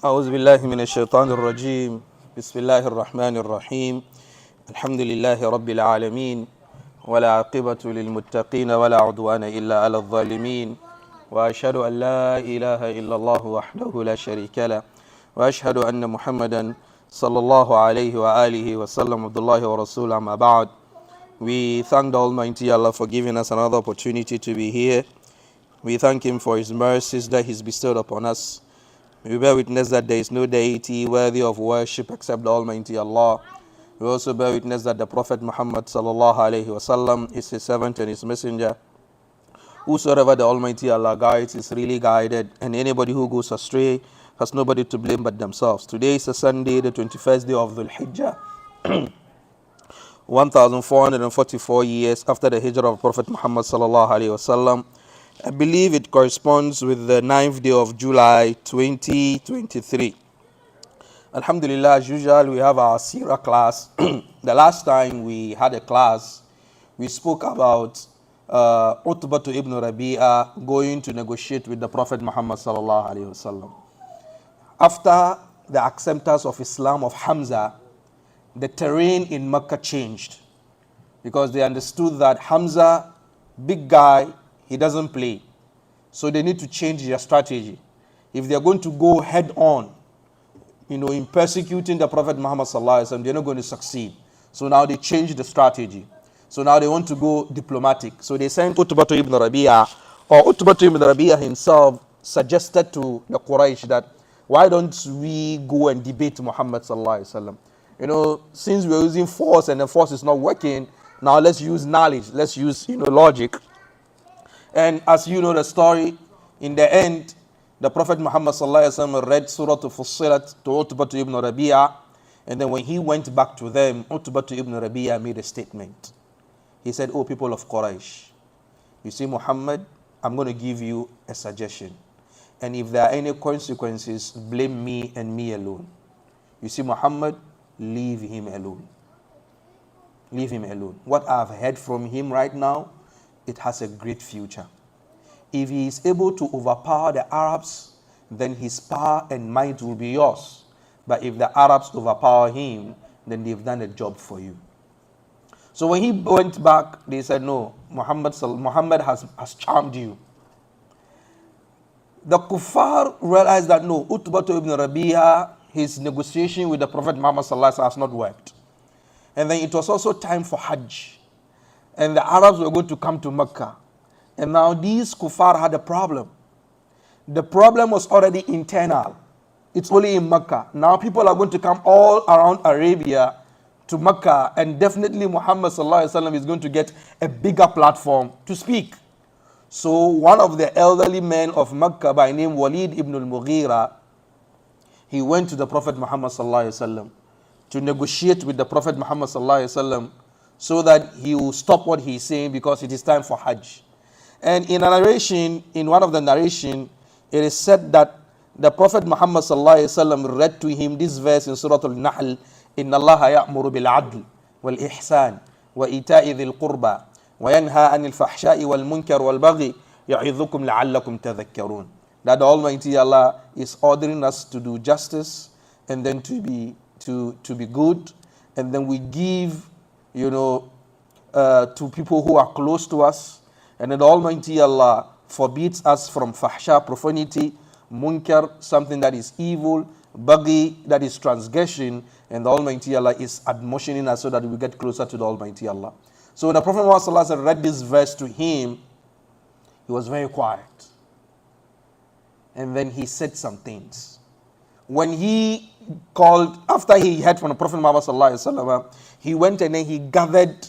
أعوذ بالله من الشيطان الرجيم بسم الله الرحمن الرحيم الحمد لله رب العالمين ولا عاقبة للمتقين ولا عدوان إلا على الظالمين وأشهد أن لا إله إلا الله وحده لا شريك له وأشهد أن محمدا صلى الله عليه وآله وسلم عبد الله ورسوله أما بعد. We thank the Almighty Allah for giving us another opportunity to be here. We thank Him for His mercies that He's bestowed upon us. We bear witness that there is no deity worthy of worship except the Almighty Allah. We also bear witness that the Prophet Muhammad sallallahu alaihi wasallam is His servant and His messenger. Whosoever the Almighty Allah guides is really guided, and anybody who goes astray has nobody to blame but themselves. Today is a Sunday, the 21st day of Dhul Hijjah, 1444 years after the Hijrah of Prophet Muhammad sallallahu alaihi wasallam. I believe it corresponds with the 9th day of July 2023. Alhamdulillah, as usual, we have our Sirah class. The last time we had a class, we spoke about Utbah ibn Rabi'a going to negotiate with the Prophet Muhammad sallallahu alaihi wasallam. After the acceptance of Islam of Hamza, the terrain in Mecca changed because they understood that Hamza, big guy, he doesn't play. So they need to change their strategy. If they are going to go head on, in persecuting the Prophet Muhammad sallallahu alaihi wasallam, they're not going to succeed. So now they changed the strategy. So now they want to go diplomatic. So they sent Utbah ibn Rabi'a, or Utbah ibn Rabi'a himself suggested to the Quraish that why don't we go and debate Muhammad sallallahu alaihi wasallam? Since we're using force and the force is not working, now let's use knowledge. Let's use logic. And as you know the story, in the end, the Prophet Muhammad sallallahu alaihi wasallam read Surah Fussilat to Utbah ibn Rabi'a, and then when he went back to them, Utbah ibn Rabi'a made a statement. He said, "Oh people of Quraish, you see Muhammad, I'm going to give you a suggestion. And if there are any consequences, blame me and me alone. You see Muhammad, leave him alone. Leave him alone. What I've heard from him right now, it has a great future. If he is able to overpower the Arabs, then his power and might will be yours. But if the Arabs overpower him, then they've done a job for you." So when he went back, they said, "No, Muhammad has charmed you." The Kuffar realized that no, Utbah ibn Rabi'a, his negotiation with the Prophet Muhammad sallallahu alaihi wasallam has not worked. And then it was also time for Hajj. And the Arabs were going to come to Mecca. And now these kuffar had a problem. The problem was already internal. It's only in Mecca. Now people are going to come all around Arabia to Mecca, and definitely Muhammad sallallahu alaihi wasallam is going to get a bigger platform to speak. So one of the elderly men of Mecca by name Walid ibn al-Mughira, he went to the Prophet Muhammad sallallahu alaihi wasallam to negotiate with the Prophet Muhammad sallallahu alaihi wasallam, so that he will stop what he is saying because it is time for Hajj. And in one of the narration, it is said that the Prophet Muhammad sallallahu alaihi wasallam read to him this verse in Surah Al-Nahl, "Inna Allaha ya'muru bil-'adl wal-ihsan wa ita'i dhil qurba wa yanha 'anil fahsha'i wal-munkar wal-baghi ya'idhukum la'allakum tadhakkarun." That the Almighty Allah is ordering us to do justice and then to be good, and then we give to people who are close to us. And then the Almighty Allah forbids us from fahsha, profanity, munkar, something that is evil, baghi, that is transgression, and the Almighty Allah is admonishing us so that we get closer to the Almighty Allah. So when the Prophet Muhammad sallallahu alaihi wasallam read this verse to him, he was very quiet. And then he said some things. When he called, after he heard from the Prophet Muhammad sallallahu alaihi wasallam, he went and then he gathered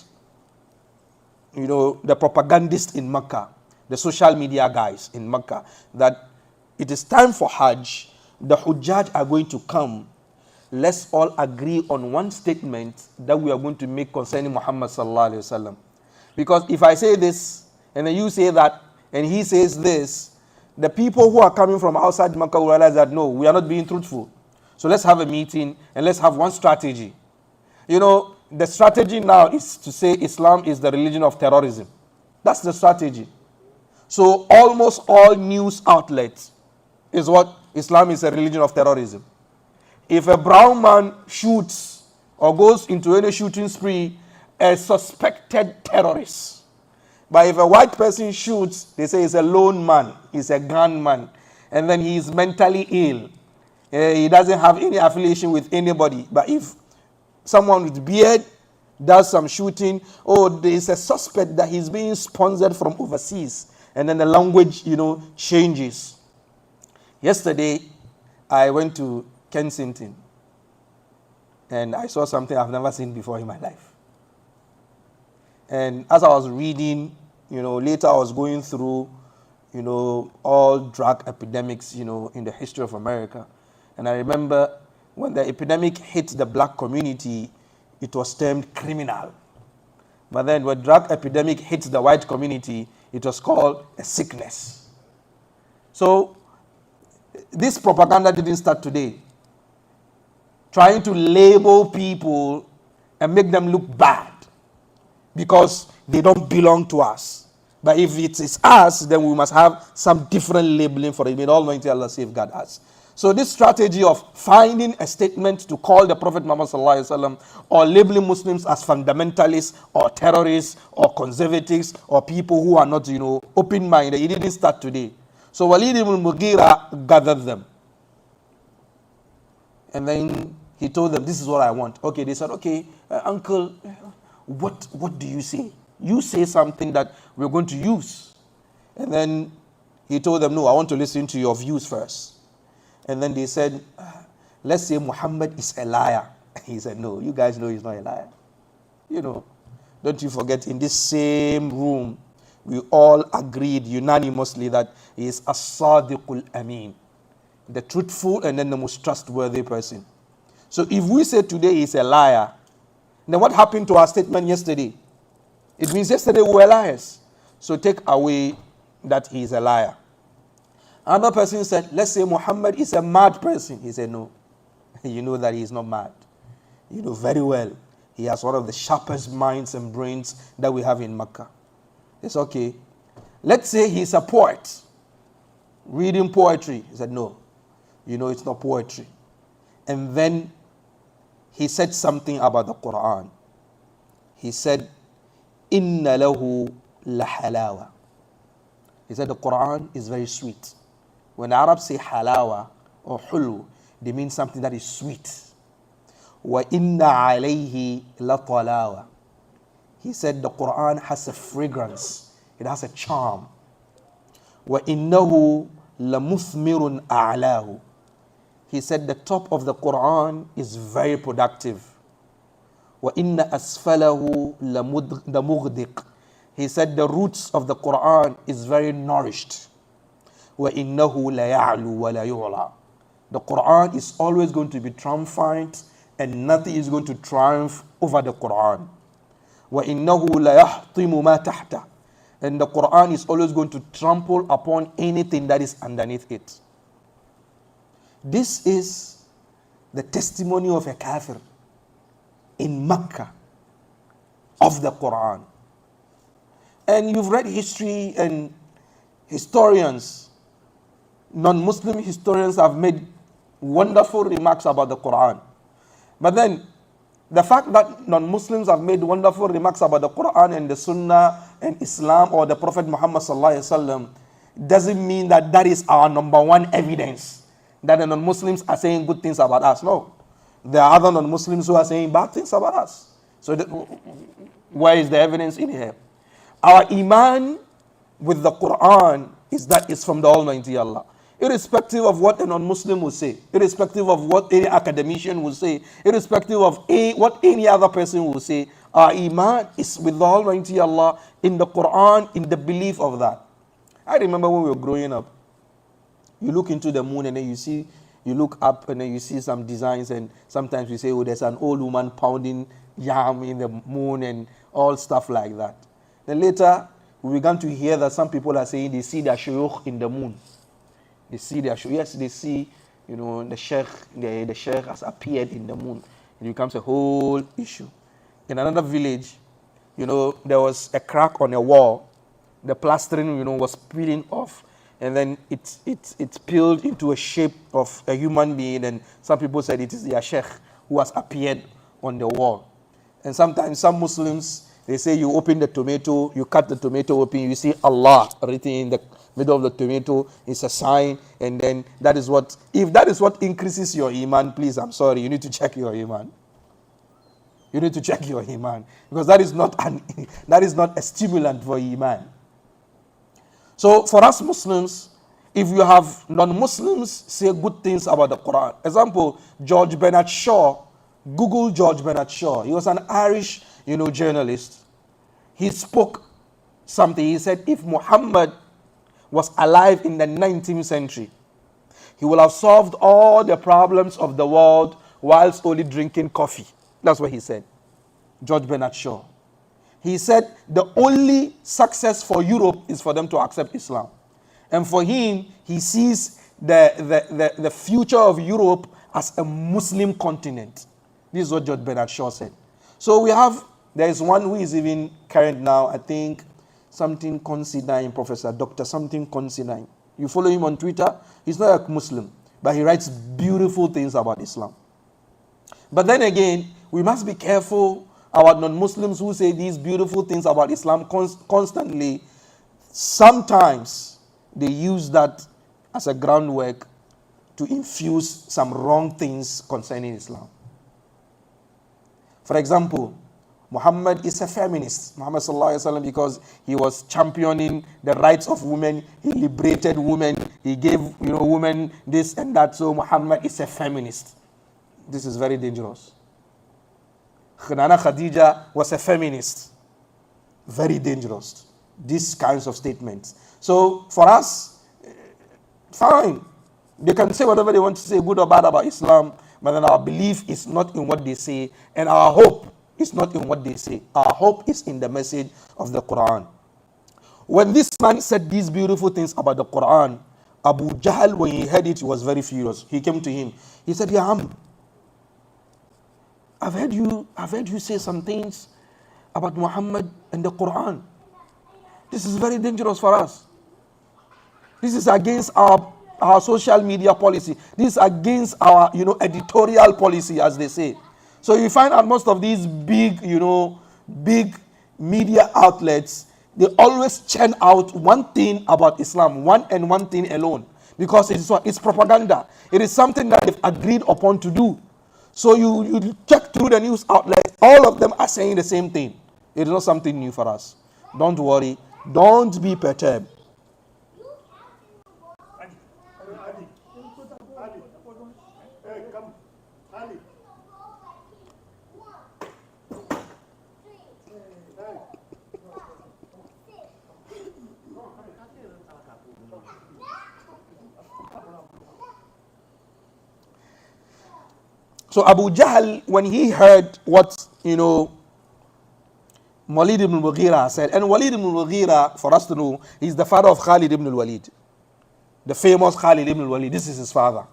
the propagandists in Mecca, the social media guys in Mecca, that it is time for Hajj, the Hujjaj are going to come. Let's all agree on one statement that we are going to make concerning Muhammad sallallahu alaihi wasallam. Because if I say this, and then you say that, and he says this, the people who are coming from outside Mecca will realize that no, we are not being truthful. So let's have a meeting and let's have one strategy. The strategy now is to say Islam is the religion of terrorism. That's the strategy. So almost all news outlets is what Islam is a religion of terrorism. If a brown man shoots or goes into any shooting spree, a suspected terrorist. But if a white person shoots, they say he's a lone man, he's a gunman, and then he is mentally ill. He doesn't have any affiliation with anybody. But if someone with beard does some shooting, oh, there is a suspect that he's being sponsored from overseas, and then the language, changes. Yesterday, I went to Kensington, and I saw something I've never seen before in my life. And as I was reading, later I was going through, all drug epidemics, in the history of America. And I remember when the epidemic hit the black community, it was termed criminal. But then when drug epidemic hit the white community, it was called a sickness. So this propaganda didn't start today. Trying to label people and make them look bad because they don't belong to us. But if it is us, then we must have some different labeling for it. May Almighty Allah safeguard us. So this strategy of finding a statement to call the Prophet Muhammad sallallahu alaihi wasallam or labeling Muslims as fundamentalists or terrorists or conservatives or people who are not, open-minded, it didn't start today. So Walid ibn Mughira gathered them. And then he told them, this is what I want. Okay, they said, okay, uncle, what do you say? You say something that we're going to use. And then he told them, no, I want to listen to your views first. And then they said, let's say Muhammad is a liar. He said, no, you guys know he's not a liar. Don't you forget, in this same room, we all agreed unanimously that he is as-sadiqul ameen, the truthful and then the most trustworthy person. So if we say today he's a liar, then what happened to our statement yesterday? It means yesterday we were liars. So take away that he is a liar. Another person said, let's say Muhammad is a mad person. He said, no, you know that he is not mad. You know very well. He has one of the sharpest minds and brains that we have in Mecca. It's okay. Let's say he's a poet, reading poetry. He said, no, it's not poetry. And then he said something about the Quran. He said, Inna lahu lahalawa. He said the Quran is very sweet. When the Arabs say halawa or hulu, they mean something that is sweet. Wa inna alayhi la talawa. He said the Quran has a fragrance. It has a charm. Wa innahu la muthmirun a'lahu. He said the top of the Quran is very productive. Wa inna asfalahu la mughdiq. He said the roots of the Quran is very nourished. وَإِنَّهُ لَيَعْلُو وَلَا يُعْلَى. The Quran is always going to be triumphant and nothing is going to triumph over the Quran. وَإِنَّهُ لَيَحْطِمُ مَا تَحْتَهُ. And the Quran is always going to trample upon anything that is underneath it. This is the testimony of a kafir in Mecca of the Quran. And you've read history and historians, non-Muslim historians have made wonderful remarks about the Quran. But then, the fact that non-Muslims have made wonderful remarks about the Quran and the Sunnah and Islam or the Prophet Muhammad sallallahu alaihi wasallam doesn't mean that that is our number one evidence that the non-Muslims are saying good things about us. No. There are other non-Muslims who are saying bad things about us. So where is the evidence in here? Our iman with the Quran is that it's from the Almighty Allah. Irrespective of what a non-Muslim will say, irrespective of what any academician will say, irrespective of what any other person will say, our iman is with the Almighty Allah in the Quran, in the belief of that. I remember when we were growing up, you look into the moon and then you look up and then you see some designs, and sometimes we say, oh, there's an old woman pounding yam in the moon and all stuff like that. Then later, we began to hear that some people are saying they see their shuyukh in the moon. They see their shuyukh. Yes, they see, the sheikh has appeared in the moon. It becomes a whole issue. In another village, there was a crack on a wall. The plastering, was peeling off. and then it's peeled into a shape of a human being, and some people said it is their sheikh who has appeared on the wall. And sometimes some Muslims, they say you open the tomato, you cut the tomato open, you see Allah written in the middle of the tomato. It's a sign, and then that is what, if that is what increases your iman, please, I'm sorry, you need to check your iman. You need to check your iman, because that is not a stimulant for iman. So for us Muslims, if you have non-Muslims say good things about the Quran. Example, George Bernard Shaw. Google George Bernard Shaw. He was an Irish, journalist. He spoke something. He said, if Muhammad was alive in the 19th century, he will have solved all the problems of the world whilst only drinking coffee. That's what he said. George Bernard Shaw. He said the only success for Europe is for them to accept Islam. And for him, he sees the future of Europe as a Muslim continent. This is what George Bernard Shaw said. So there is one who is even current now, I think, something Considine, Professor Dr. something Considine. You follow him on Twitter. He's not a Muslim, but he writes beautiful things about Islam. But then again, we must be careful about non-Muslims who say these beautiful things about Islam constantly. Sometimes they use that as a groundwork to infuse some wrong things concerning Islam. For example, Muhammad is a feminist. Muhammad sallallahu alaihi wasallam, because he was championing the rights of women, he liberated women, he gave women this and that. So Muhammad is a feminist. This is very dangerous. Nana Khadija was a feminist. Very dangerous. These kinds of statements. So for us, fine. They can say whatever they want to say, good or bad about Islam, but then our belief is not in what they say, and our hope is not in what they say. Our hope is in the message of the Quran. When this man said these beautiful things about the Quran, Abu Jahl, when he heard it, he was very furious. He came to him. He said, Ya Am, I've heard you say some things about Muhammad and the Quran. This is very dangerous for us. This is against our social media policy. This is against our editorial policy, as they say. So you find out most of these big media outlets, they always churn out one thing about Islam, one thing alone, because it's propaganda. It is something that they've agreed upon to do. So you check through the news outlets, all of them are saying the same thing. It is not something new for us. Don't worry. Don't be perturbed. So Abu Jahl, when he heard what, Walid ibn al-Mughira said, and Walid ibn al-Mughira, for us to know, is the father of Khalid ibn al-Walid. The famous Khalid ibn al-Walid, this is his father.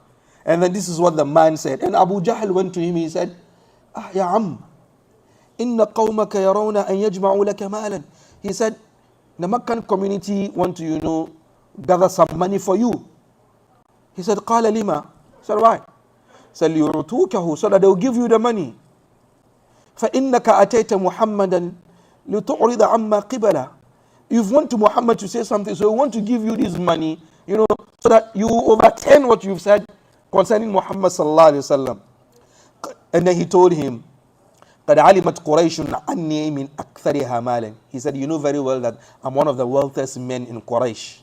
And then this is what the man said. And Abu Jahl went to him, he said, Ya Am, inna qawmaka yarawna an yajma'u laka malan. He said, the Meccan community want to, gather some money for you. He said, Qala lima. He said, why? So that they will give you the money. فَإِنَّكَ أَتَيْتَ مُحَمَّدًا لِتُعْرِضَ عَمَّا قِبَلَ. You want to Muhammad to say something, so we want to give you this money, so that you overturn what you've said concerning Muhammad sallallahu alaihi wasallam. And then he told him, قَدْ عَلِمَتْ قُرَيْشٌ عَنِّي مِنْ أَكْثَرِهَا مَالًا. He said, you know very well that I'm one of the wealthiest men in Quraish.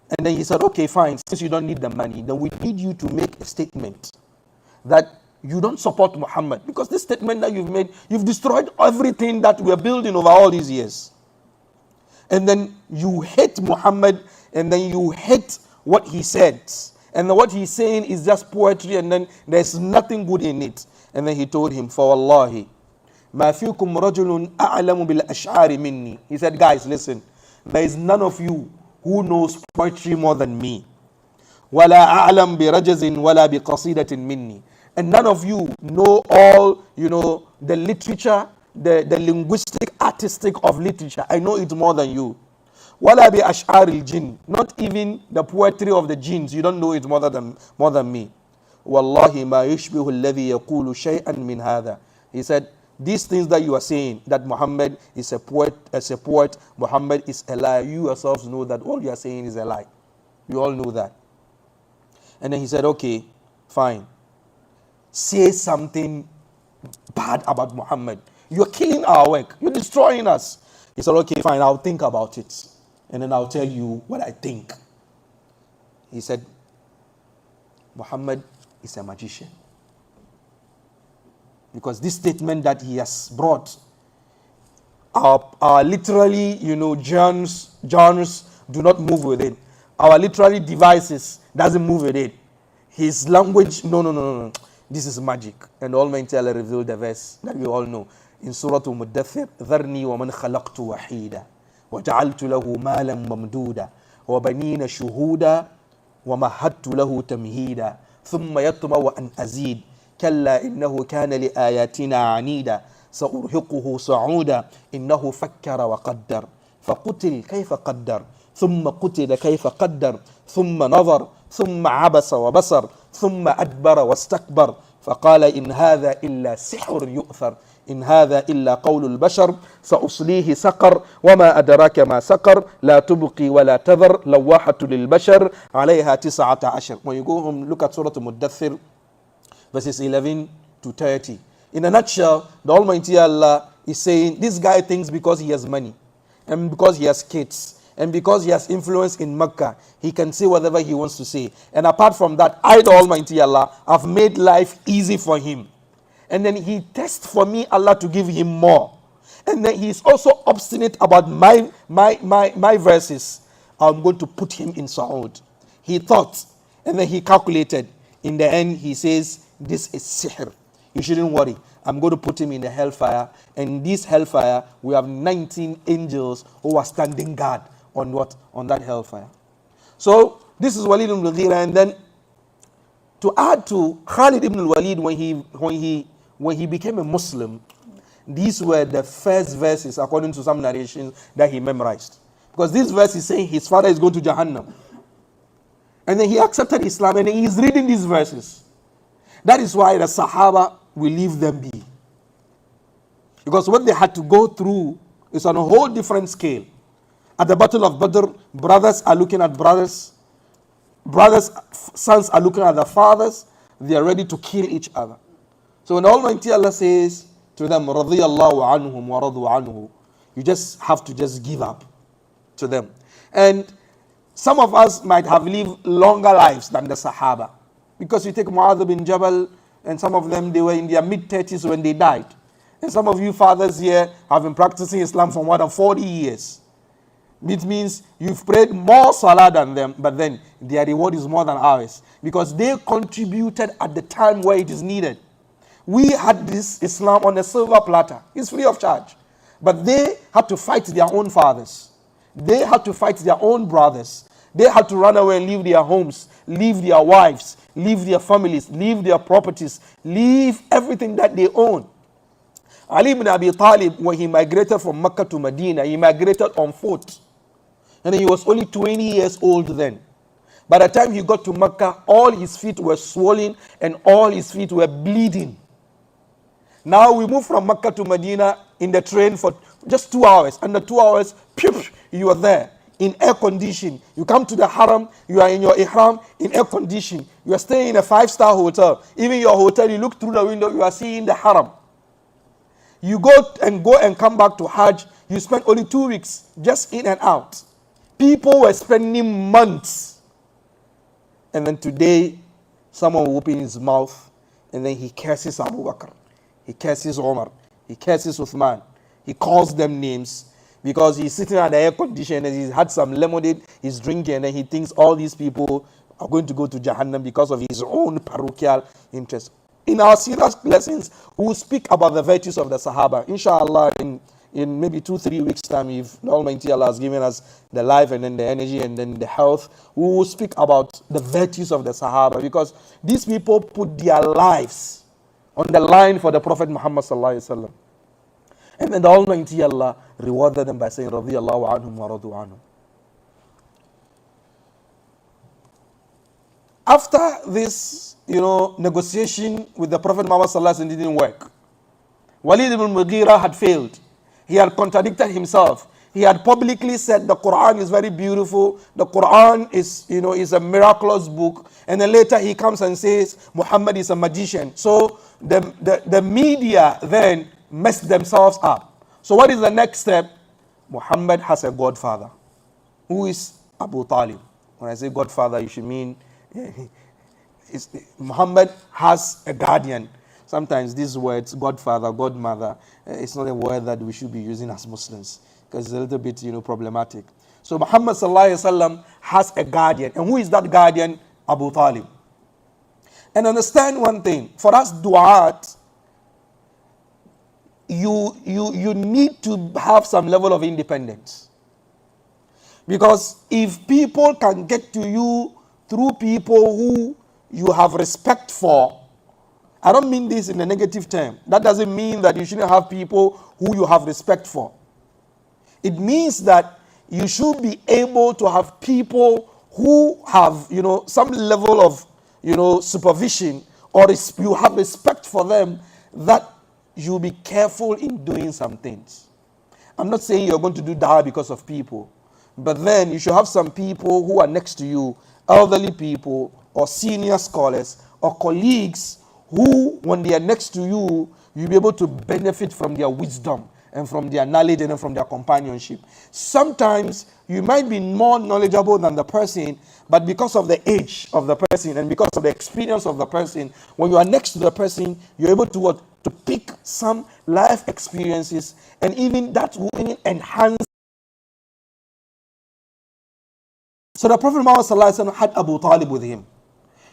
And then he said, okay, fine, since you don't need the money, then we need you to make a statement that you don't support Muhammad. Because this statement that you've made, you've destroyed everything that we're building over all these years. And then you hate Muhammad, and then you hate what he said. And then what he's saying is just poetry, and then there's nothing good in it. And then he told him, فَوَاللَّهِ مَا فِيكُمْ رَجُلٌ أَعْلَمُ بِالْأَشْعَارِ مِنِّي. He said, guys, listen, there is none of you who knows poetry more than me. وَلَا أَعْلَمْ بِرَجَزٍ وَلَا بِقَصِيدَةٍ مِنِّي. And none of you know all, the literature, the linguistic, artistic of literature. I know it more than you. وَلَا بِأَشْعَارِ الْجِنِّ. Not even the poetry of the jinns. You don't know it more than me. وَاللَّهِ مَا يُشْبِهُ الَّذِي يَقُولُ شَيْئًا مِنْ هَذَا. He said, these things that you are saying, that Muhammad is a poet, Muhammad is a liar, you yourselves know that all you are saying is a lie. You all know that. And then he said, okay, fine. Say something bad about Muhammad. You're killing our work. You're destroying us. He said, okay, fine, I'll think about it. And then I'll tell you what I think. He said, Muhammad is a magician. Because this statement that he has brought are literally, genres do not move with it. Our literary devices doesn't move with it. His language, no. This is magic. And Almighty Allah revealed the verse that we all know. In Surah Al-Muddathir, ذَرْنِي وَمَنْ خَلَقْتُ وَحِيدًا وَجَعَلْتُ لَهُ مَالًا مَمْدُودًا وَبَنِينَ شُهُودًا وَمَهَّدْتُ لَهُ تَمْهِيدًا ثُمَّ يَطْمَعُ أَنْ أَزِيدَ كَلَّا إِنَّهُ كَانَ لِآيَاتِنَا عَنِيدًا سَأُرْهِقُهُ صَعُودًا إِنَّهُ فَكَّرَ وَقَدَّرَ فَقُتِلَ كَيْفَ قَدَّرَ ثُمَّ قُتِلَ كَيْفَ قَدَّرَ ثُمَّ نَظَرَ ثُمَّ عَبَسَ وَبَصَرَ ثُمَّ أَدْبَرَ وَاسْتَكْبَرَ فقال إن هذا إلا سحر يؤثر إن هذا إلا قول البشر سأصليه سقر وما أدراك ما سقر لا تبقي ولا تذر لواحة للبشر عليها 19. When you go home, look at Surah Al-Muddathir, verses 11 to 30. In a nutshell, the Almighty Allah is saying, this guy thinks because he has money, and because he has kids, and because he has influence in Mecca, he can say whatever he wants to say. And apart from that, I, the Almighty Allah, have made life easy for him. And then he tests for me, Allah, to give him more. And then he is also obstinate about my verses. I'm going to put him in Saud. He thought, and then he calculated. In the end, he says, this is sihr. You shouldn't worry. I'm going to put him in the hellfire. And in this hellfire, we have 19 angels who are standing guard on what? On that hellfire. So this is Walid ibn al-Mughira. And then to add to Khalid ibn al-Walid, when he became a Muslim, these were the first verses, according to some narrations, that he memorized. Because this verse is saying his father is going to Jahannam. And then he accepted Islam, and he is reading these verses. That is why the Sahaba will leave them be. Because what they had to go through is on a whole different scale. At the Battle of Badr, brothers are looking at brothers. Brothers' sons are looking at their fathers. They are ready to kill each other. So when Almighty Allah says to them, رَضِيَ اللَّهُ عَنْهُمْ وَرَضُوا عَنْهُ, you just have to just give up to them. And some of us might have lived longer lives than the Sahaba. Because you take Mu'adh bin Jabal, and some of them, they were in their mid-30s when they died. And some of you fathers here have been practicing Islam for more than 40 years. It means you've prayed more salah than them, but then their reward is more than ours. Because they contributed at the time where it is needed. We had this Islam on a silver platter. It's free of charge. But they had to fight their own fathers. They had to fight their own brothers. They had to run away and leave their homes, leave their wives, leave their families, leave their properties, leave everything that they own. Ali ibn Abi Talib, when he migrated from Mecca to Medina, he migrated on foot. And he was only 20 years old then. By the time he got to Mecca, all his feet were swollen and all his feet were bleeding. Now we move from Mecca to Medina in the train for just 2 hours. Under 2 hours, you are there in air condition. You come to the haram, you are in your ihram in air condition. You are staying in a 5-star hotel. Even your hotel, you look through the window, you are seeing the haram. You go and come back to Hajj. You spend only 2 weeks just in and out. People were spending months. And then today, someone will open his mouth and then he curses Abu Bakr. He curses Omar. He curses Uthman. He calls them names because he's sitting at the air conditioner and he's had some lemonade, he's drinking, and then he thinks all these people are going to go to Jahannam because of his own parochial interest. In our serious lessons, we will speak about the virtues of the Sahaba. Inshallah, in maybe 2-3 weeks' time, if the Almighty Allah has given us the life and then the energy and then the health, we will speak about the virtues of the Sahaba, because these people put their lives on the line for the Prophet Muhammad sallallahu alaihi wasallam. And then the Almighty Allah rewarded them by saying, رَضِيَ اللَّهُ عَنْهُمْ وَرَضُوا عَنْهُ. After this, negotiation with the Prophet Muhammad sallallahu alaihi wasallam didn't work. Walid ibn Mughira had failed. He had contradicted himself. He had publicly said the Quran is very beautiful. The Quran is a miraculous book. And then later he comes and says Muhammad is a magician. So the media then messed themselves up. So what is the next step? Muhammad has a godfather. Who is Abu Talib? When I say godfather, you should mean Muhammad has a guardian. Sometimes these words, godfather, godmother, it's not a word that we should be using as Muslims because it's a little bit, problematic. So Muhammad sallallahu alaihi wasallam has a guardian. And who is that guardian? Abu Talib. And understand one thing. For us du'at, you need to have some level of independence. Because if people can get to you through people who you have respect for, I don't mean this in a negative term. That doesn't mean that you shouldn't have people who you have respect for. It means that you should be able to have people who have, some level of, supervision, or you have respect for them, that you'll be careful in doing some things. I'm not saying you're going to do da'wah because of people, but then you should have some people who are next to you, elderly people, or senior scholars, or colleagues, who, when they are next to you, you'll be able to benefit from their wisdom and from their knowledge and from their companionship. Sometimes you might be more knowledgeable than the person, but because of the age of the person and because of the experience of the person, when you are next to the person, you're able to what? To pick some life experiences, and even that will even enhance. So the Prophet Muhammad sallallahu alaihi wasallam had Abu Talib with him,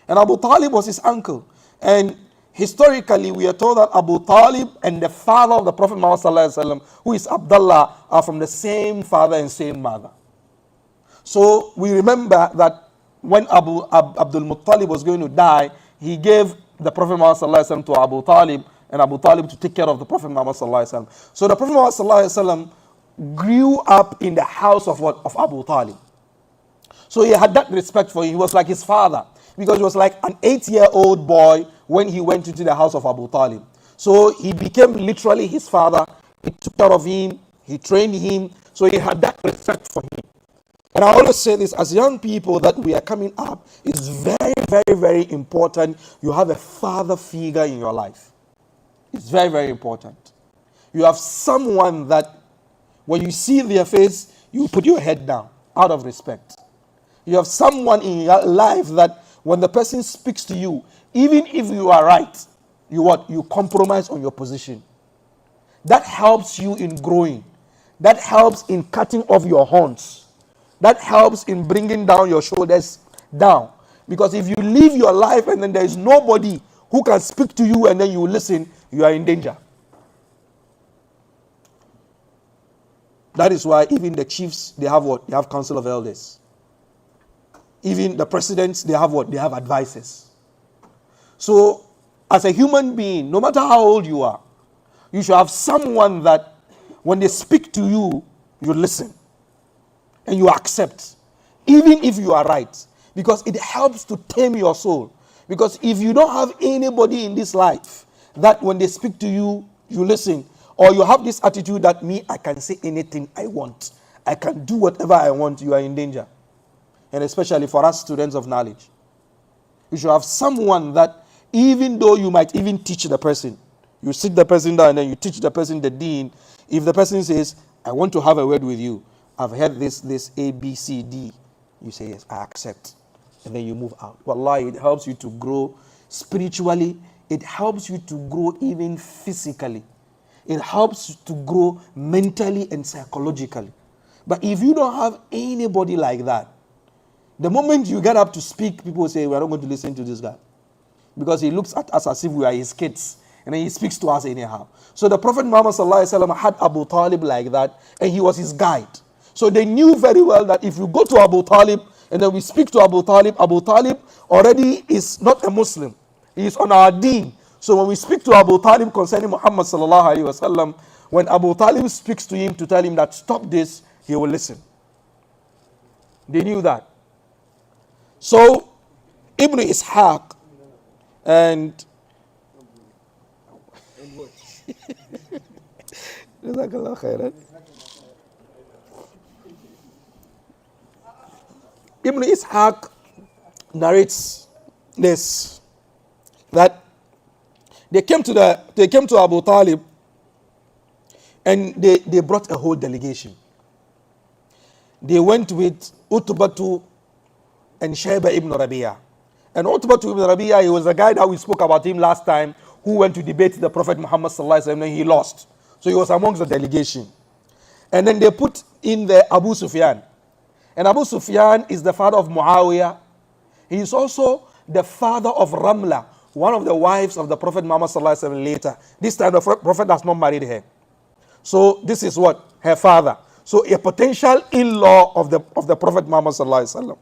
and Abu Talib was his uncle. And historically, we are told that Abu Talib and the father of the Prophet Muhammad sallallahu alaihi wasallam, who is Abdullah, are from the same father and same mother. So we remember that when Abdul Muttalib was going to die, he gave the Prophet Muhammad sallallahu alaihi wasallam to Abu Talib, and Abu Talib to take care of the Prophet Muhammad sallallahu alaihi wasallam. So the Prophet Muhammad sallallahu alaihi wasallam grew up in the house of what? Of Abu Talib. So he had that respect for him. He was like his father, because he was like an 8-year-old boy when he went into the house of Abu Talib. So he became literally his father. He took care of him. He trained him. So he had that respect for him. And I always say this, as young people that we are coming up, it's very, very, very important you have a father figure in your life. It's very, very important. You have someone that when you see their face, you put your head down out of respect. You have someone in your life that when the person speaks to you, even if you are right, you compromise on your position. That helps you in growing. That helps in cutting off your horns. That helps in bringing down your shoulders down. Because if you live your life and then there is nobody who can speak to you and then you listen, you are in danger. That is why even the chiefs, they have what? They have council of elders. Even the presidents, they have what? They have advisors. So, as a human being, no matter how old you are, you should have someone that when they speak to you, you listen and you accept, even if you are right, because it helps to tame your soul. Because if you don't have anybody in this life that when they speak to you, you listen, or you have this attitude that I can say anything I want, I can do whatever I want, you are in danger. And especially for us students of knowledge, you should have someone that even though you might even teach the person, you sit the person down and then you teach the person the deen. If the person says, I want to have a word with you, I've heard this A, B, C, D, you say, yes, I accept. And then you move out. Wallahi, it helps you to grow spiritually. It helps you to grow even physically. It helps you to grow mentally and psychologically. But if you don't have anybody like that, the moment you get up to speak, people say, we are not going to listen to this guy. Because he looks at us as if we are his kids. And then he speaks to us anyhow. So the Prophet Muhammad sallallahu alaihi wasallam had Abu Talib like that, and he was his guide. So they knew very well that if you go to Abu Talib, and then we speak to Abu Talib already is not a Muslim. He is on our deen. So when we speak to Abu Talib concerning Muhammad sallallahu alaihi wasallam, when Abu Talib speaks to him to tell him that stop this, he will listen. They knew that. So Ibn Ishaq and Jazakallah khairan. Ibn Ishaq narrates this, that they came to Abu Talib, and they brought a whole delegation. They went with Utbatu and Shayba ibn Rabi'ah. And Utbatu ibn Rabi'ah, he was the guy that we spoke about him last time, who went to debate the Prophet Muhammad sallallahu alaihi wasallam, and he lost. So he was amongst the delegation. And then they put in the Abu Sufyan. And Abu Sufyan is the father of Muawiyah. He is also the father of Ramla, one of the wives of the Prophet Muhammad sallallahu alaihi wasallam later. This time the Prophet has not married her. So this is what? Her father. So a potential in-law of the Prophet Muhammad sallallahu alaihi wasallam.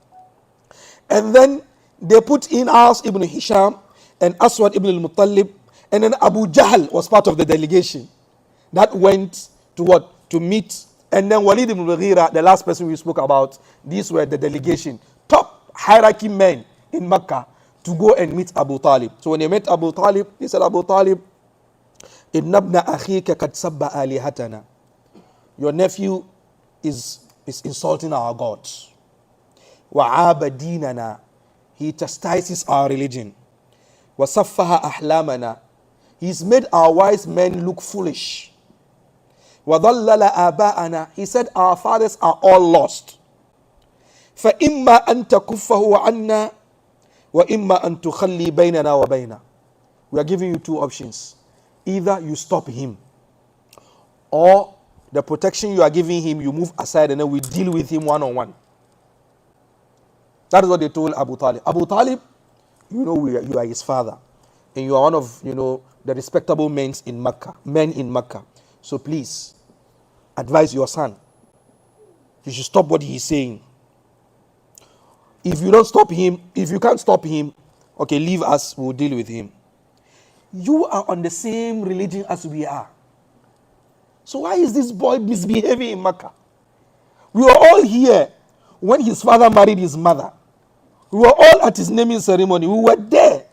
And then they put in As ibn Hisham and Aswad ibn al-Muttalib, and then Abu Jahl was part of the delegation that went to what? To meet. And then Walid ibn Mughira, the last person we spoke about, these were the delegation, top hierarchy men in Mecca, to go and meet Abu Talib. So when they met Abu Talib, he said, Abu Talib, Inna ibna akhika kad sabba alihatana. Your nephew is insulting our gods. Wa'aba dinana. He chastises our religion. Wasaffaha ahlamana. He's made our wise men look foolish. Wadallala aba'ana. He said our fathers are all lost. فَإِمَّا أَن تَكُفَّهُ عَنَّا وَإِمَّا أَن تُخَلِّي بَيْنَنَا وَبَيْنَا. We are giving you two options. Either you stop him, or the protection you are giving him, you move aside, and then we deal with him one-on-one. That is what they told Abu Talib. Abu Talib, you know you are his father, and you are one of the respectable men in Mecca. So please advise your son. You should stop what he is saying. If you don't stop him, if you can't stop him, okay, leave us, we'll deal with him. You are on the same religion as we are. So why is this boy misbehaving in Mecca? We were all here when his father married his mother. We were all at his naming ceremony. We were there.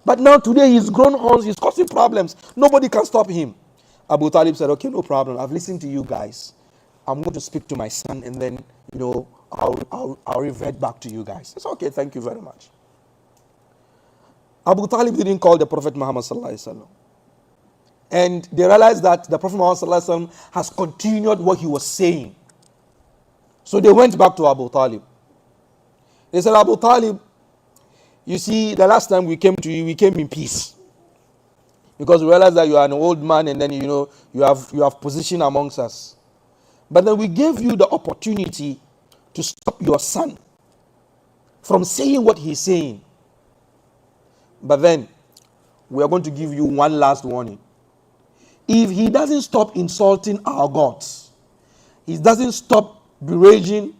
But now today he's grown horns, he's causing problems. Nobody can stop him. Abu Talib said, okay, no problem. I've listened to you guys. I'm going to speak to my son, and then, I'll revert back to you guys. It's okay, thank you very much. Abu Talib didn't call the Prophet Muhammad sallallahu alaihi wasallam. And they realized that the Prophet Muhammad sallallahu alaihi wasallam has continued what he was saying. So they went back to Abu Talib. They said, Abu Talib, you see, the last time we came to you, we came in peace. Because we realized that you are an old man, and then you have position amongst us. But then we gave you the opportunity to stop your son from saying what he's saying. But then we are going to give you one last warning. If he doesn't stop insulting our gods, he doesn't stop berating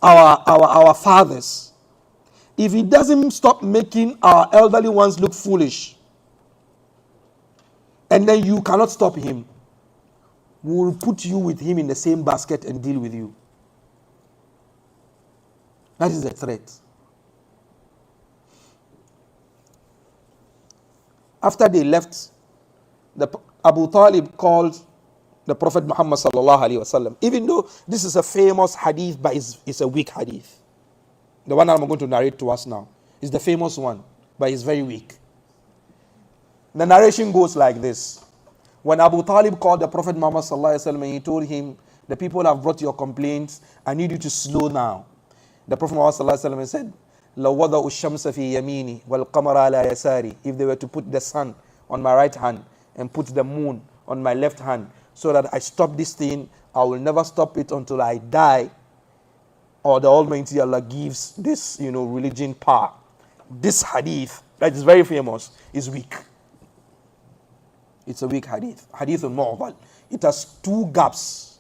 our fathers, if he doesn't stop making our elderly ones look foolish, and then you cannot stop him, we will put you with him in the same basket and deal with you. That is the threat. After they left, Abu Talib called the Prophet Muhammad sallallahu alaihi wasallam. Even though this is a famous hadith, but it's a weak hadith. The one I'm going to narrate to us now is the famous one, but it's very weak. The narration goes like this. When Abu Talib called the Prophet Muhammad sallallahu alaihi wasallam, and he told him, the people have brought your complaints, I need you to slow down. The Prophet Muhammad sallallahu alaihi wasallam said, لو وضعوا الشمس في يميني والقمر على يساري. If they were to put the sun on my right hand and put the moon on my left hand, so that I stop this thing, I will never stop it until I die, or the Almighty Allah gives this, religion power. This hadith, that is very famous, is weak. It's a weak hadith. Hadith al-Mu'dal. It has two gaps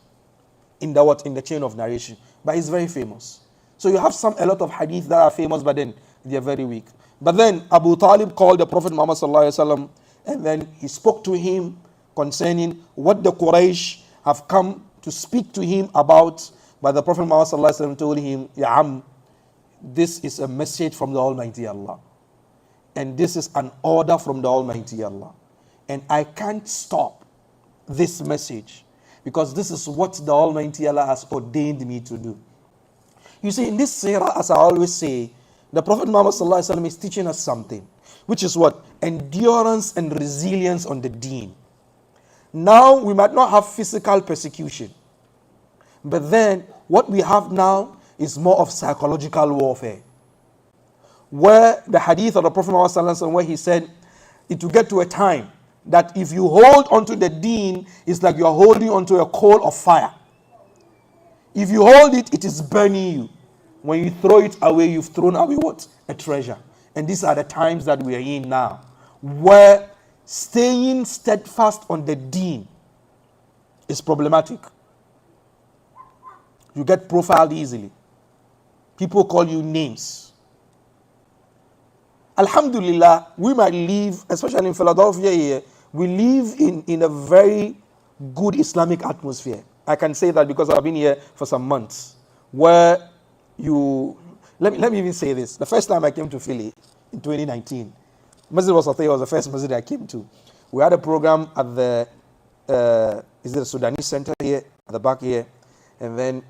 in the chain of narration, but it's very famous. So you have a lot of hadith that are famous, but then they are very weak. But then Abu Talib called the Prophet Muhammad sallallahu alaihi wasallam, and then he spoke to him concerning what the Quraish have come to speak to him about. But the Prophet Muhammad sallallahu alaihi wasallam told him, Ya Am, This is a message from the Almighty Allah. And this is an order from the Almighty Allah. And I can't stop this message because this is what the Almighty Allah has ordained me to do. You see, in this seerah, as I always say, the Prophet Muhammad ﷺ is teaching us something, which is what? Endurance and resilience on the deen. Now, we might not have physical persecution, but then what we have now is more of psychological warfare. Where the hadith of the Prophet Muhammad ﷺ, where he said, it will get to a time that if you hold onto the deen, it's like you're holding onto a coal of fire. If you hold it, it is burning you. When you throw it away, you've thrown away what? A treasure. And these are the times that we are in now, where staying steadfast on the deen is problematic. You get profiled easily. People call you names. Alhamdulillah, we might live, especially in Philadelphia here, we live in a very good Islamic atmosphere. I can say that because I've been here for some months. Where let me even say this. The first time I came to Philly in 2019, Masjid Wasatiya was the first masjid I came to. We had a program at the Sudanese center here, at the back here. And then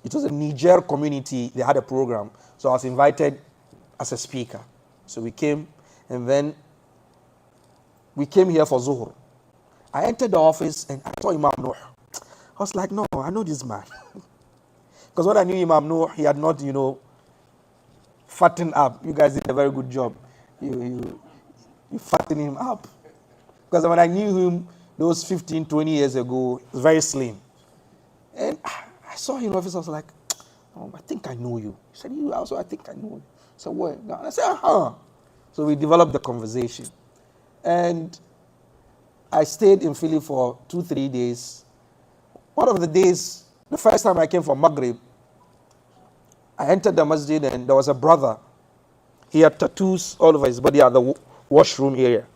it was a Niger community. They had a program. So I was invited as a speaker. So we came, and then we came here for Zuhur. I entered the office and I saw Imam Noor. I was like, no, I know this man. Because when I knew Imam Noor, he had not, fattened up. You guys did a very good job. You fattened him up. Because when I knew him, those 15, 20 years ago, he was very slim. And I saw him in the office, I was like, oh, I think I know you. He said, you also, I think I know you. So what? I said, So we developed the conversation. And I stayed in Philly for 2-3 days. One of the days, the first time I came from Maghrib, I entered the masjid and there was a brother. He had tattoos all over his body at the washroom area.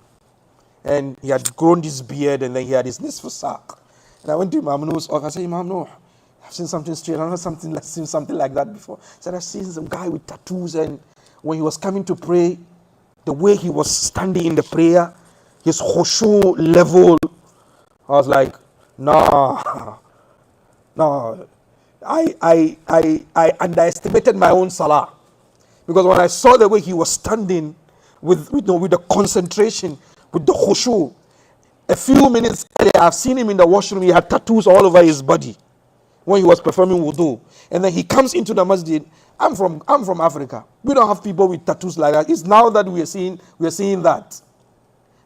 And he had grown this beard and then he had his nisf saq. And I went to Imam Noor's office. I said, Imam Noor, I've seen something strange. I've never seen something like that before. He said, I've seen some guy with tattoos, and when he was coming to pray, the way he was standing in the prayer, his khushu level, I was like, nah. I underestimated my own salah. Because when I saw the way he was standing with the concentration, with the khushu, a few minutes earlier, I've seen him in the washroom, he had tattoos all over his body when he was performing wudu. And then he comes into the masjid. I'm from Africa. We don't have people with tattoos like that. It's now that we are seeing that.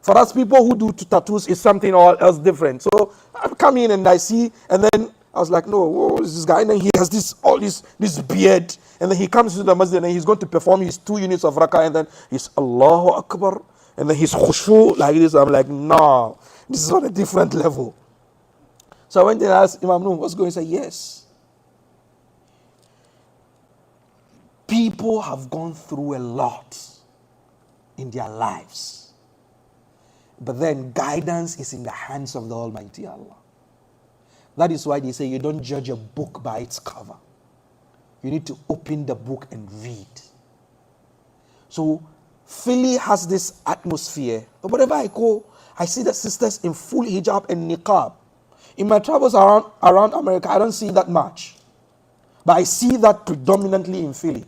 For us, people who do tattoos is something else different. So I come in and I see, and then I was like, no, what is this guy? And then he has this beard, and then he comes into the masjid and he's going to perform his 2 units of rakah, and then he's Allahu Akbar, and then he's khushu like this. I'm like, no, this is on a different level. So I went and asked Imam Noor, what's going on? He said, yes. People have gone through a lot in their lives. But then guidance is in the hands of the Almighty Allah. That is why they say you don't judge a book by its cover. You need to open the book and read. So Philly has this atmosphere. But wherever I go, I see the sisters in full hijab and niqab. In my travels around America, I don't see that much. But I see that predominantly in Philly.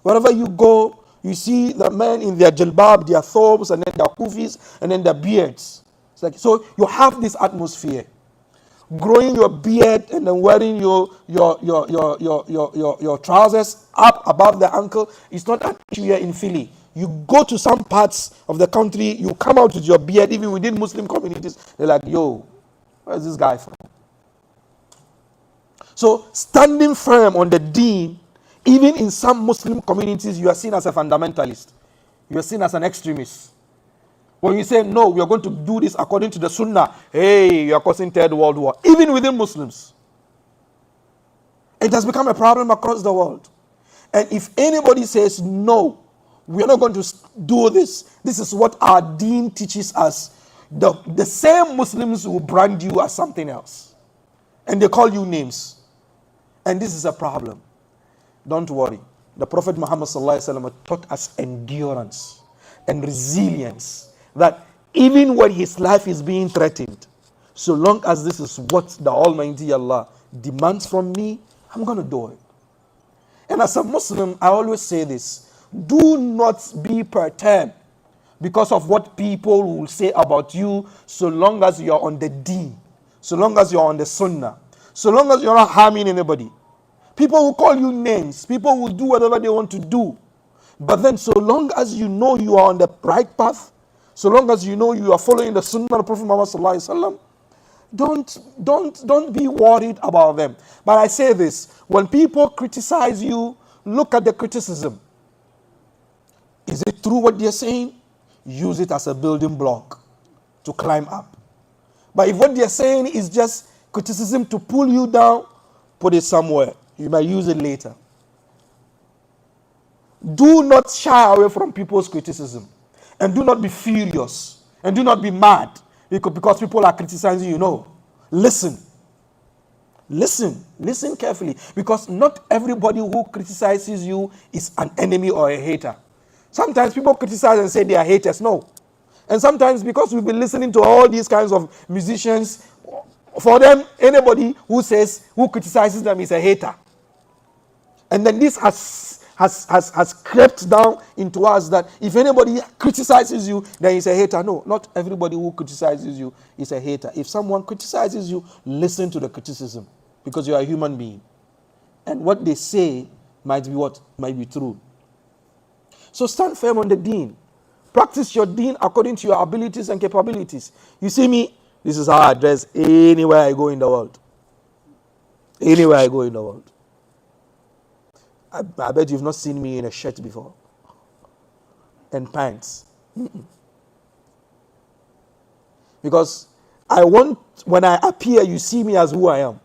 Wherever you go, you see the men in their jilbab, their thobes, and then their kufis, and then their beards. It's like, so you have this atmosphere. Growing your beard and then wearing your trousers up above the ankle is not an issue here in Philly. You go to some parts of the country, you come out with your beard, even within Muslim communities, they're like, yo, where's this guy from? So standing firm on the deen, even in some Muslim communities, you are seen as a fundamentalist. You are seen as an extremist. When you say, no, we are going to do this according to the Sunnah, hey, you are causing Third World War, even within Muslims. It has become a problem across the world. And if anybody says, no, we are not going to do this, this is what our deen teaches us, the same Muslims will brand you as something else. And they call you names. And this is a problem. Don't worry. The Prophet Muhammad taught us endurance and resilience, that even when his life is being threatened, so long as this is what the Almighty Allah demands from me, I'm going to do it. And as a Muslim, I always say this: do not be perturbed because of what people will say about you, so long as you're on the deen, so long as you're on the sunnah, so long as you're not harming anybody. People will call you names, people will do whatever they want to do. But then so long as you know you are on the right path, so long as you know you are following the sunnah of the Prophet Muhammad sallallahu alaihi wasallam, don't be worried about them. But I say this: when people criticize you, look at the criticism. Is it true what they're saying? Use it as a building block to climb up. But if what they're saying is just criticism to pull you down, put it somewhere. You might use it later. Do not shy away from people's criticism. And do not be furious. And do not be mad because people are criticizing you. No. Listen. Listen carefully. Because not everybody who criticizes you is an enemy or a hater. Sometimes people criticize and say they are haters. No. And sometimes because we've been listening to all these kinds of musicians, for them, anybody who criticizes them is a hater. And then this has crept down into us that if anybody criticizes you, then he's a hater. No, not everybody who criticizes you is a hater. If someone criticizes you, listen to the criticism, because you are a human being. And what they say might be true. So stand firm on the deen. Practice your deen according to your abilities and capabilities. You see me, this is how I dress anywhere I go in the world. Anywhere I go in the world. I bet you've not seen me in a shirt before. And pants. Because when I appear, you see me as who I am.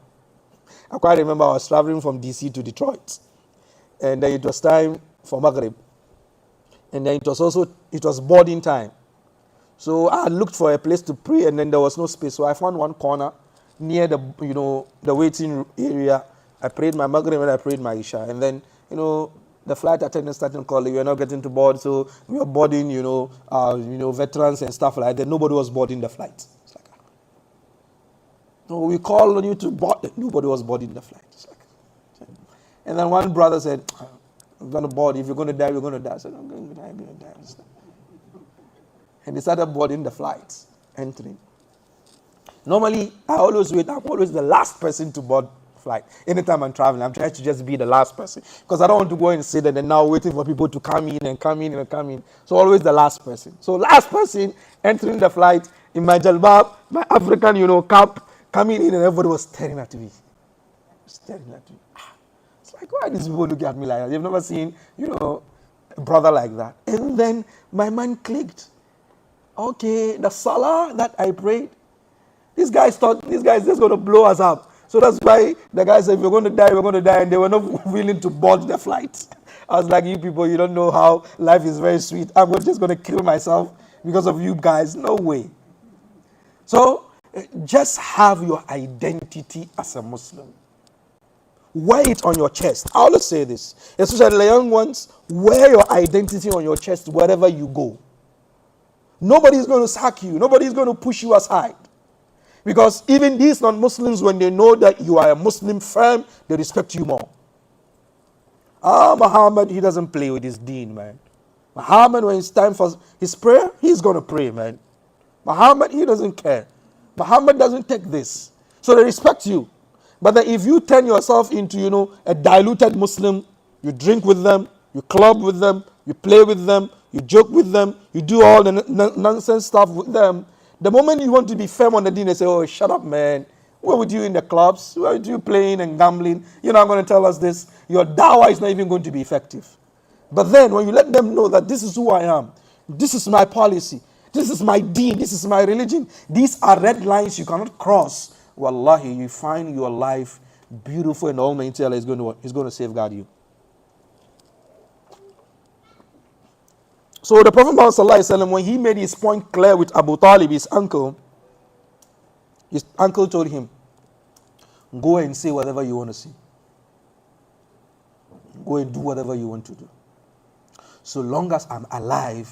I quite remember I was traveling from DC to Detroit. And then it was time for Maghrib. And then it was boarding time. So I looked for a place to pray, and then there was no space. So I found one corner near the waiting area. I prayed my Maghrib and I prayed my Isha. And then, the flight attendant started calling. We are not getting to board, so we are boarding, veterans and stuff like that. Nobody was boarding the flight. It's like, no, we called on you to board. Nobody was boarding the flight. It's like, and then one brother said, I'm going to board. If you're going to die, we're going to die. I said, I'm going to die, I'm going to die. And they started boarding the flights, entering. Normally, I always wait. I'm always the last person to board flight. Anytime I'm traveling, I'm trying to just be the last person, because I don't want to go and sit and then now waiting for people to come in and come in and come in. So always the last person. So last person entering the flight in my jalbab, my African, cap, coming in, and everybody was staring at me. Staring at me. It's like, why are these people looking at me like that? They've never seen, a brother like that. And then my mind clicked. Okay, the salah that I prayed, these guys thought this guy is just going to blow us up. So that's why the guy said, if we're going to die, we're going to die. And they were not willing to board the flight. I was like, you people, you don't know how life is very sweet. I'm just going to kill myself because of you guys. No way. So just have your identity as a Muslim. Wear it on your chest. I always say this, especially the young ones, wear your identity on your chest wherever you go. Nobody's going to sack you. Nobody's going to push you aside. Because even these non-Muslims, when they know that you are a Muslim firm, they respect you more. Muhammad, he doesn't play with his deen, man. Muhammad, when it's time for his prayer, he's going to pray, man. Muhammad, he doesn't care. Muhammad doesn't take this. So they respect you. But then if you turn yourself into, a diluted Muslim, you drink with them, you club with them, you play with them, you joke with them, you do all the nonsense stuff with them, the moment you want to be firm on the deen, they say, oh, shut up, man. Where would you in the clubs? Where would you playing and gambling? You're not going to tell us this. Your dawah is not even going to be effective. But then when you let them know that this is who I am, this is my policy, this is my deen, this is my religion, these are red lines you cannot cross, wallahi, you find your life beautiful, and Almighty Allah is going to safeguard you. So the Prophet Muhammad, when he made his point clear with Abu Talib, his uncle told him, go and say whatever you want to say. Go and do whatever you want to do. So long as I'm alive,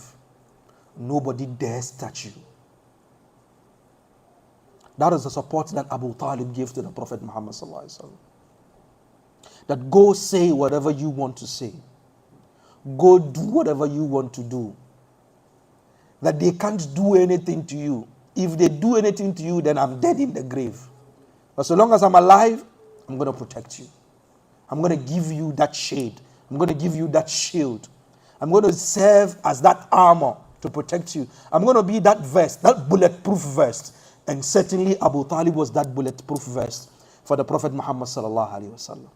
nobody dares touch you. That is the support that Abu Talib gave to the Prophet Muhammad sallallahu alaihi wasallam. That go say whatever you want to say. Go do whatever you want to do. That they can't do anything to you. If they do anything to you, then I'm dead in the grave. But so long as I'm alive, I'm going to protect you. I'm going to give you that shade. I'm going to give you that shield. I'm going to serve as that armor to protect you. I'm going to be that vest, that bulletproof vest. And certainly Abu Talib was that bulletproof vest for the Prophet Muhammad sallallahu alaihi wasallam.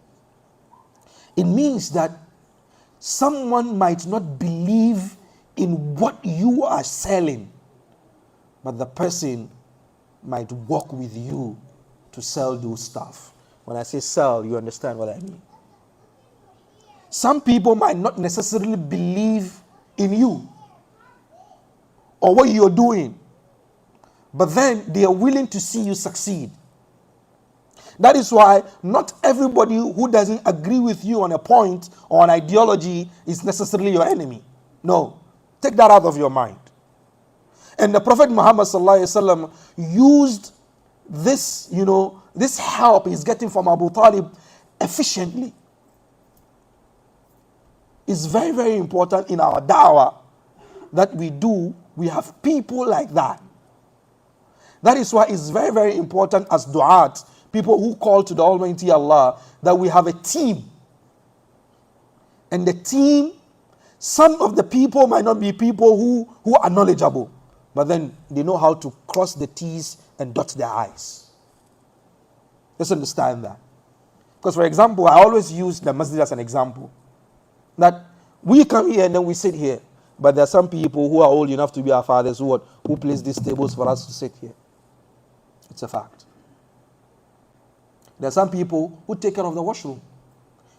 It means that someone might not believe in what you are selling, but the person might work with you to sell those stuff. When I say sell, you understand what I mean. Some people might not necessarily believe in you or what you're doing, but then they are willing to see you succeed. That is why not everybody who doesn't agree with you on a point or an ideology is necessarily your enemy. No, take that out of your mind. And the Prophet Muhammad sallallahu alaihi wasallam used this, this help he's getting from Abu Talib efficiently. It's very, very important in our da'wah that we have people like that. That is why it's very, very important as du'at, people who call to the Almighty Allah, that we have a team. And the team, some of the people might not be people who are knowledgeable, but then they know how to cross the T's and dot their I's. Let's understand that. Because for example, I always use the Masjid as an example. That we come here and then we sit here, but there are some people who are old enough to be our fathers who place these tables for us to sit here. It's a fact. There are some people who take care of the washroom.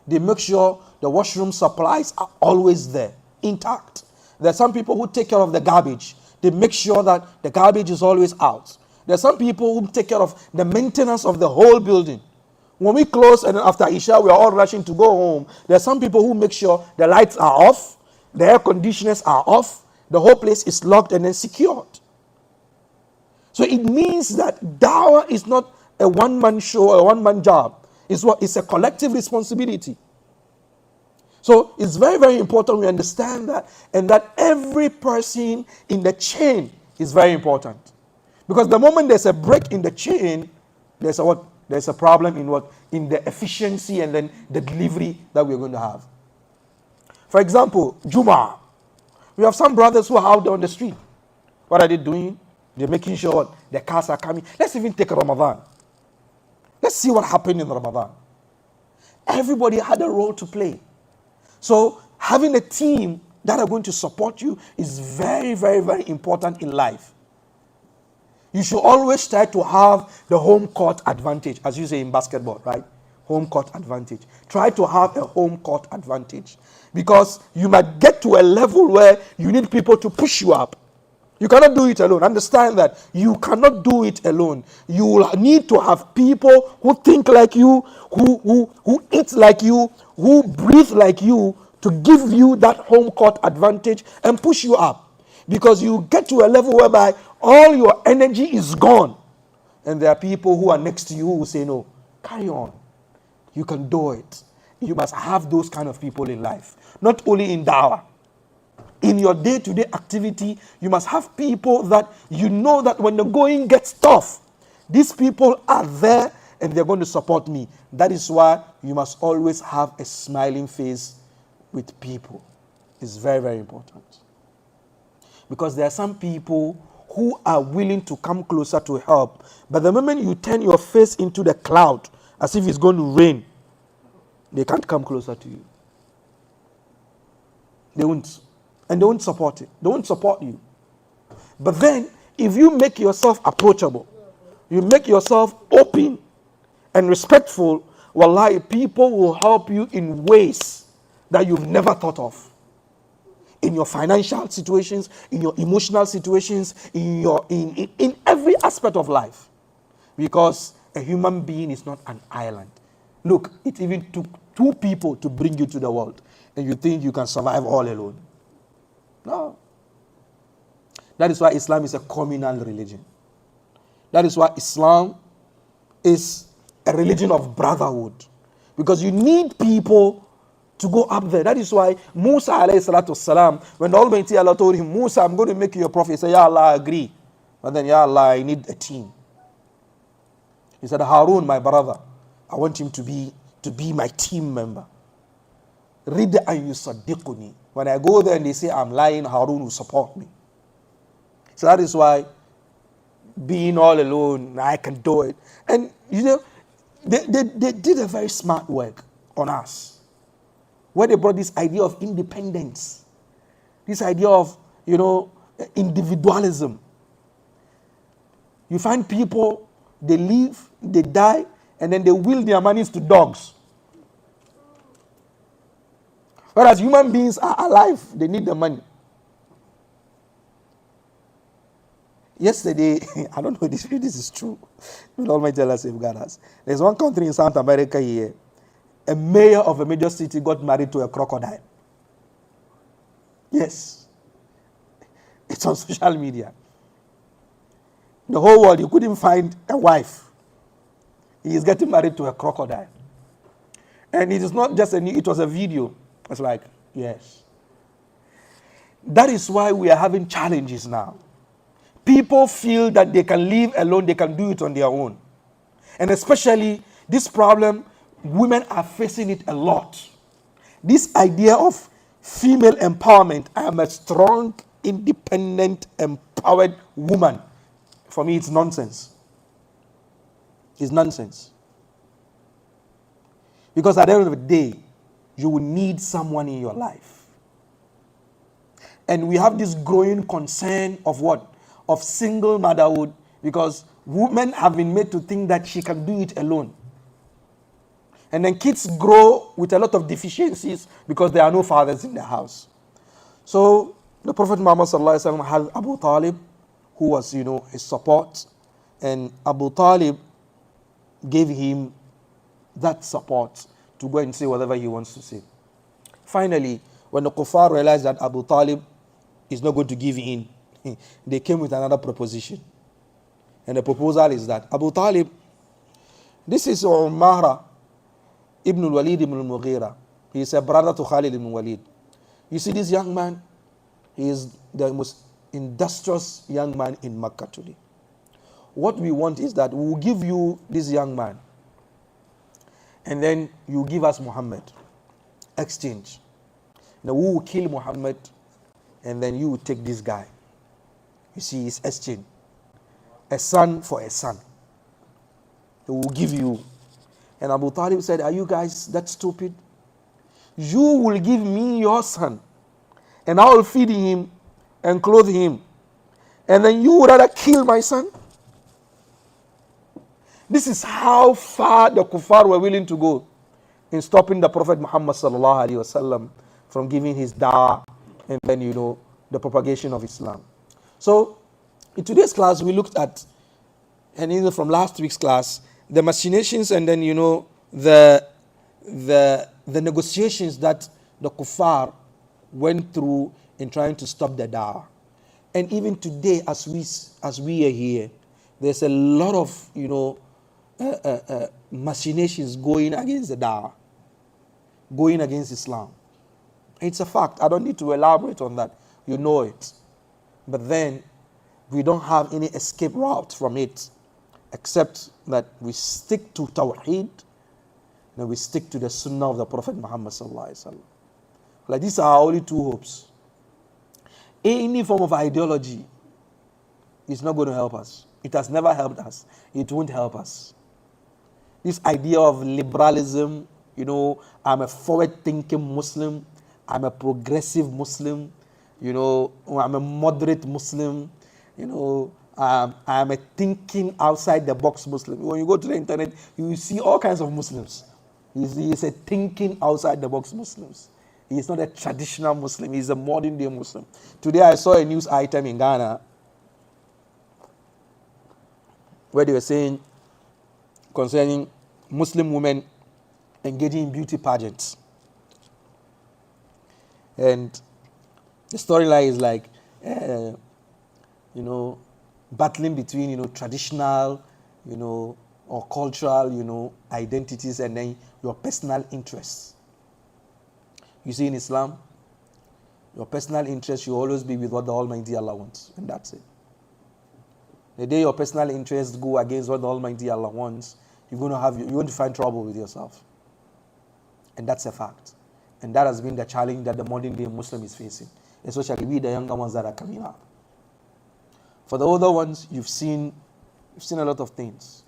They make sure the washroom supplies are always there, intact. There are some people who take care of the garbage. They make sure that the garbage is always out. There are some people who take care of the maintenance of the whole building. When we close and after Isha, we are all rushing to go home. There are some people who make sure the lights are off, the air conditioners are off, the whole place is locked and then secured. So it means that dawah is not a one-man show or a one-man job. It's a collective responsibility. So it's very, very important we understand that, and that every person in the chain is very important. Because the moment there's a break in the chain, there's a problem in the efficiency and then the delivery that we're going to have. For example, Juma. We have some brothers who are out there on the street. What are they doing? They're making sure the cars are coming. Let's even take Ramadan. Let's see what happened in Ramadan. Everybody had a role to play. So having a team that are going to support you is very, very, very important in life. You should always try to have the home court advantage, as you say in basketball, right? Home court advantage. Try to have a home court advantage, because you might get to a level where you need people to push you up. You cannot do it alone. Understand that. You cannot do it alone. You will need to have people who think like you, who eat like you, who breathe like you, to give you that home court advantage and push you up. Because you get to a level whereby all your energy is gone. And there are people who are next to you who say, no, carry on. You can do it. You must have those kind of people in life. Not only in dawah. In your day-to-day activity, you must have people that you know that when the going gets tough, these people are there and they're going to support me. That is why you must always have a smiling face with people. It's very, very important. Because there are some people who are willing to come closer to help, but the moment you turn your face into the cloud as if it's going to rain, they can't come closer to you. They won't. And they won't support it. They won't support you. But then, if you make yourself approachable, you make yourself open and respectful, wallahi, people will help you in ways that you've never thought of. In your financial situations, in your emotional situations, in every aspect of life. Because a human being is not an island. Look, it even took two people to bring you to the world, and you think you can survive all alone. No. That is why Islam is a communal religion. That is why Islam is a religion of brotherhood. Because you need people to go up there. That is why Musa alayhi salatu wasalam, when the Almighty Allah told him, Musa, I'm going to make you a prophet, he said, Ya Allah, I agree. But then, Ya Allah, I need a team. He said, Harun, my brother, I want him to be my team member. Read and yusaddiquni. When I go there and they say I'm lying, Harun will support me. So that is why being all alone, I can do it. And you know, they did a very smart work on us, where they brought this idea of independence, this idea of, individualism. You find people, they live, they die, and then they will their monies to dogs. Whereas human beings are alive, they need the money. Yesterday, I don't know if this is true. Will Almighty Allah safeguard us. There's one country in South America here. A mayor of a major city got married to a crocodile. Yes. It's on social media. The whole world, you couldn't find a wife. He is getting married to a crocodile. And it is not just it was a video. It's like, yes. That is why we are having challenges now. People feel that they can live alone, they can do it on their own. And especially this problem, women are facing it a lot. This idea of female empowerment, I am a strong, independent, empowered woman. For me, it's nonsense. It's nonsense. Because at the end of the day, you will need someone in your life. And we have this growing concern of what? Of single motherhood, because women have been made to think that she can do it alone. And then kids grow with a lot of deficiencies because there are no fathers in the house. So the Prophet Muhammad sallallahu alaihi wasallam had Abu Talib, who was, his support, and Abu Talib gave him that support to go and say whatever he wants to say. Finally, when the Kuffar realized that Abu Talib is not going to give in, they came with another proposition. And the proposal is that Abu Talib, this is Umayyah ibn al-Walid ibn al-Mughira. He is a brother to Khalid ibn Walid. You see this young man, he is the most industrious young man in Makkah today. What we want is that we will give you this young man, and then you give us Muhammad. Exchange. Now we will kill Muhammad, and then you will take this guy. You see, it's exchange. A son for a son. He will give you. And Abu Talib said, are you guys that stupid? You will give me your son, and I will feed him and clothe him, and then you would rather kill my son? This is how far the kuffar were willing to go in stopping the Prophet Muhammad sallallahu alaihi wasallam from giving his da'wah and then, the propagation of Islam. So, in today's class, we looked at, and even from last week's class, the machinations and then, the negotiations that the kuffar went through in trying to stop the da'wah. And even today, as we are here, there's a lot of, machinations going against the da'wah, going against Islam. It's a fact. I don't need to elaborate on that. You know it. But then, we don't have any escape route from it, except that we stick to Tawheed, and we stick to the Sunnah of the Prophet Muhammad sallallahu alaihi wasallam. Like, these are our only two hopes. Any form of ideology is not going to help us. It has never helped us. It won't help us. This idea of liberalism, I'm a forward-thinking Muslim, I'm a progressive Muslim, I'm a moderate Muslim, I'm a thinking outside the box Muslim. When you go to the internet, you see all kinds of Muslims. He's a thinking outside the box Muslims. He's not a traditional Muslim, he's a modern day Muslim. Today I saw a news item in Ghana where they were saying concerning Muslim women engaging in beauty pageants. And the storyline is like, uh, you know, battling between, traditional, or cultural, identities, and then your personal interests. You see, in Islam, your personal interest should always be with what the Almighty Allah wants, and that's it. The day your personal interests go against what the Almighty Allah wants, you're going to find trouble with yourself. And that's a fact. And that has been the challenge that the modern day Muslim is facing, especially we, the younger ones that are coming up. For the older ones, you've seen a lot of things.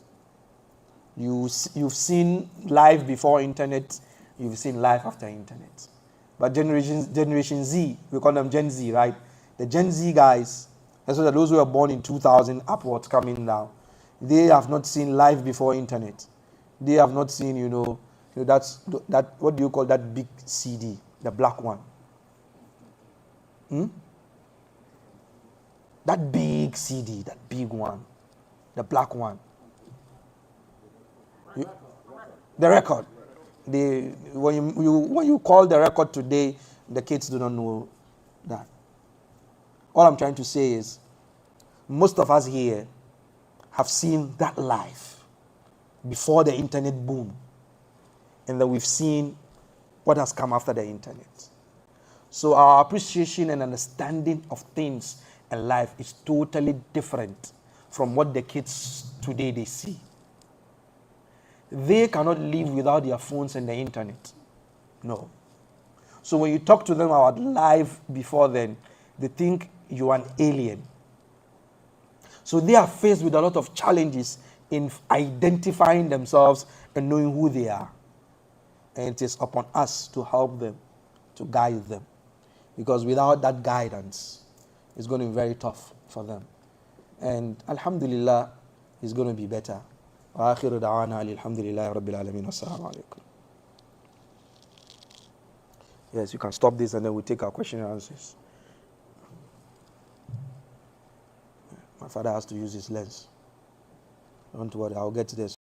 You've seen life before internet, you've seen life after internet. But Generation Z, we call them Gen Z, right? The Gen Z guys, especially those who were born in 2000 upwards coming now, they have not seen life before internet. They have not seen, that, what do you call that big CD, the black one? That big CD, that big one, the black one. The record. When you call the record today, the kids do not know that. All I'm trying to say is, most of us here have seen that life before the internet boom, and then we've seen what has come after the internet. So our appreciation and understanding of things and life is totally different from what the kids today they see. They cannot live without their phones and the internet. No. So when you talk to them about life before then, they think you are an alien. So they are faced with a lot of challenges in identifying themselves and knowing who they are. And it is upon us to help them, to guide them. Because without that guidance, it's going to be very tough for them. And alhamdulillah, it's going to be better. وآخر دعوانا الحمد لله رب العالمين والسلام عليكم. Yes, you can stop this and then we take our question and answers. My father has to use his lens. Don't worry, I'll get to this.